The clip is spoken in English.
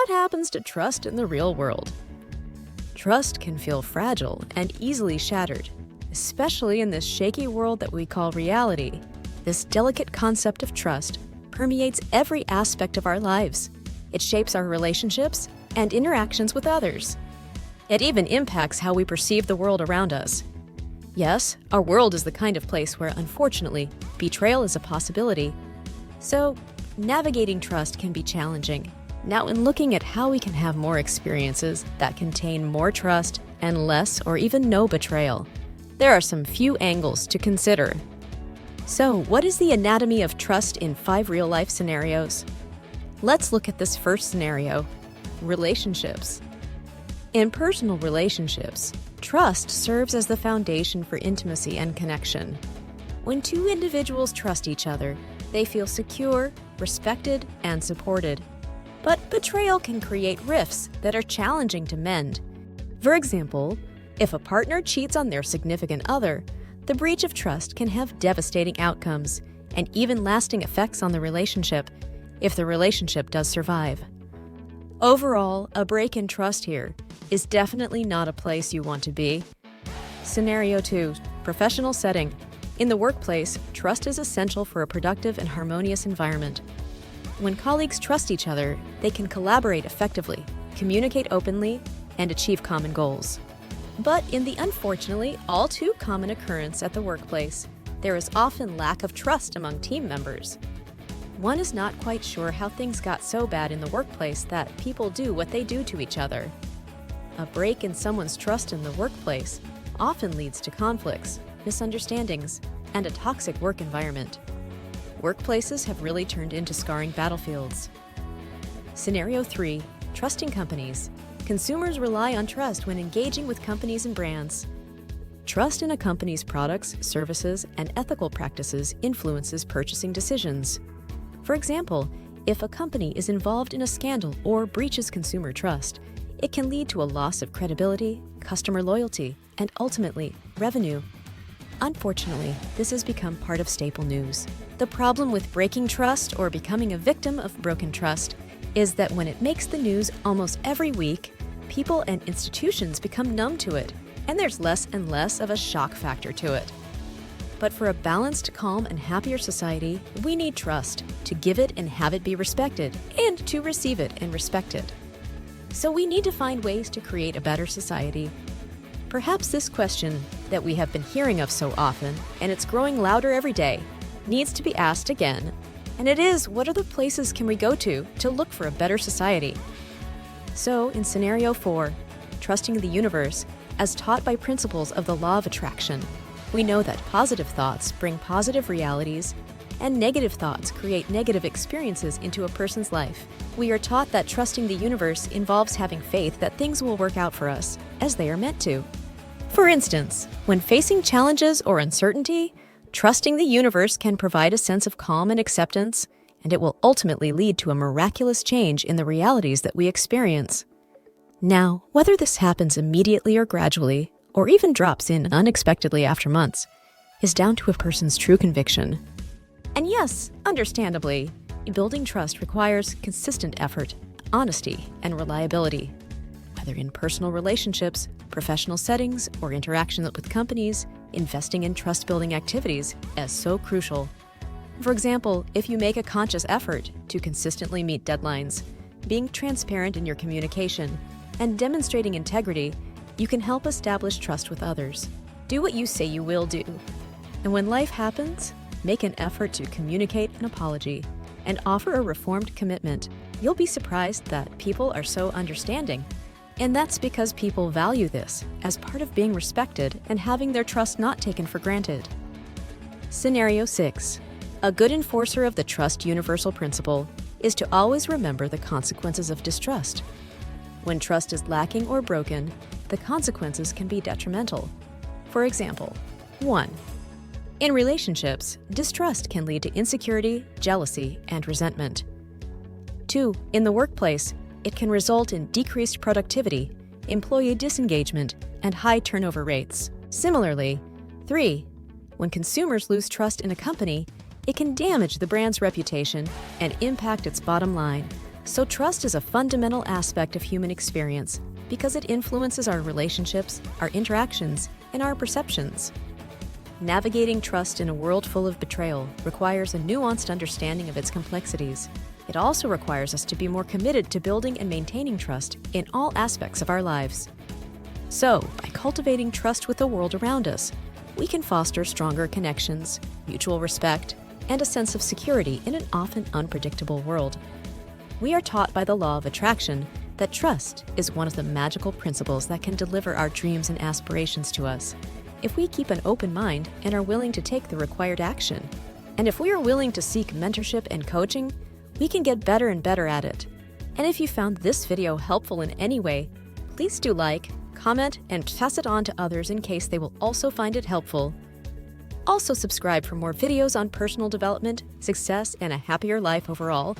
what happens to trust in the real world? Trust can feel fragile and easily shattered, especially in this shaky world that we call reality. This delicate concept of trust permeates every aspect of our lives. It shapes our relationships and interactions with others. It even impacts how we perceive the world around us. Yes, our world is the kind of place where, unfortunately, betrayal is a possibility. So, navigating trust can be challenging. Now, in looking at how we can have more experiences that contain more trust and less or even no betrayal, there are some few angles to consider. So, what is the anatomy of trust in 5 real-life scenarios? Let's look at this first scenario: relationships. In personal relationships, trust serves as the foundation for intimacy and connection. When 2 individuals trust each other, they feel secure, respected, and supported. But betrayal can create rifts that are challenging to mend. For example, if a partner cheats on their significant other, the breach of trust can have devastating outcomes and even lasting effects on the relationship, if the relationship does survive. Overall, a break in trust here is definitely not a place you want to be. Scenario 2, professional setting. In the workplace, trust is essential for a productive and harmonious environment. When colleagues trust each other, they can collaborate effectively, communicate openly, and achieve common goals. But in the unfortunately all too common occurrence at the workplace, there is often lack of trust among team members. One is not quite sure how things got so bad in the workplace that people do what they do to each other. A break in someone's trust in the workplace often leads to conflicts, misunderstandings, and a toxic work environment. Workplaces have really turned into scarring battlefields. Scenario 3, trusting companies. Consumers rely on trust when engaging with companies and brands. Trust in a company's products, services, and ethical practices influences purchasing decisions. For example, if a company is involved in a scandal or breaches consumer trust, it can lead to a loss of credibility, customer loyalty, and ultimately, revenue. Unfortunately, this has become part of staple news. The problem with breaking trust or becoming a victim of broken trust is that when it makes the news almost every week, people and institutions become numb to it, and there's less and less of a shock factor to it. But for a balanced, calm, and happier society, we need trust to give it and have it be respected, and to receive it and respect it. So we need to find ways to create a better society. Perhaps this question that we have been hearing of so often, and it's growing louder every day, needs to be asked again. And it is, what other places can we go to look for a better society? So, in scenario 4, trusting the universe, as taught by principles of the law of attraction, we know that positive thoughts bring positive realities, and negative thoughts create negative experiences into a person's life. We are taught that trusting the universe involves having faith that things will work out for us, as they are meant to. For instance, when facing challenges or uncertainty, trusting the universe can provide a sense of calm and acceptance, and it will ultimately lead to a miraculous change in the realities that we experience. Now, whether this happens immediately or gradually, or even drops in unexpectedly after months, is down to a person's true conviction. And yes, understandably, building trust requires consistent effort, honesty, and reliability. Whether in personal relationships, professional settings, or interactions with companies, investing in trust-building activities is so crucial. For example, if you make a conscious effort to consistently meet deadlines, being transparent in your communication, and demonstrating integrity, you can help establish trust with others. Do what you say you will do. And when life happens, make an effort to communicate an apology and offer a reformed commitment. You'll be surprised that people are so understanding. And that's because people value this as part of being respected and having their trust not taken for granted. Scenario 6. A good enforcer of the trust universal principle is to always remember the consequences of distrust. When trust is lacking or broken, the consequences can be detrimental. For example, 1. In relationships, distrust can lead to insecurity, jealousy, and resentment. 2. In the workplace, it can result in decreased productivity, employee disengagement, and high turnover rates. Similarly, 3. When consumers lose trust in a company, it can damage the brand's reputation and impact its bottom line, So trust is a fundamental aspect of human experience because it influences our relationships, our interactions, and our perceptions. Navigating trust in a world full of betrayal requires a nuanced understanding of its complexities. It also requires us to be more committed to building and maintaining trust in all aspects of our lives. So, by cultivating trust with the world around us, we can foster stronger connections, mutual respect, and a sense of security in an often unpredictable world. We are taught by the law of attraction that trust is one of the magical principles that can deliver our dreams and aspirations to us, if we keep an open mind and are willing to take the required action. And if we are willing to seek mentorship and coaching, we can get better and better at it. And if you found this video helpful in any way, please do like, comment, and pass it on to others in case they will also find it helpful. Also subscribe for more videos on personal development, success, and a happier life overall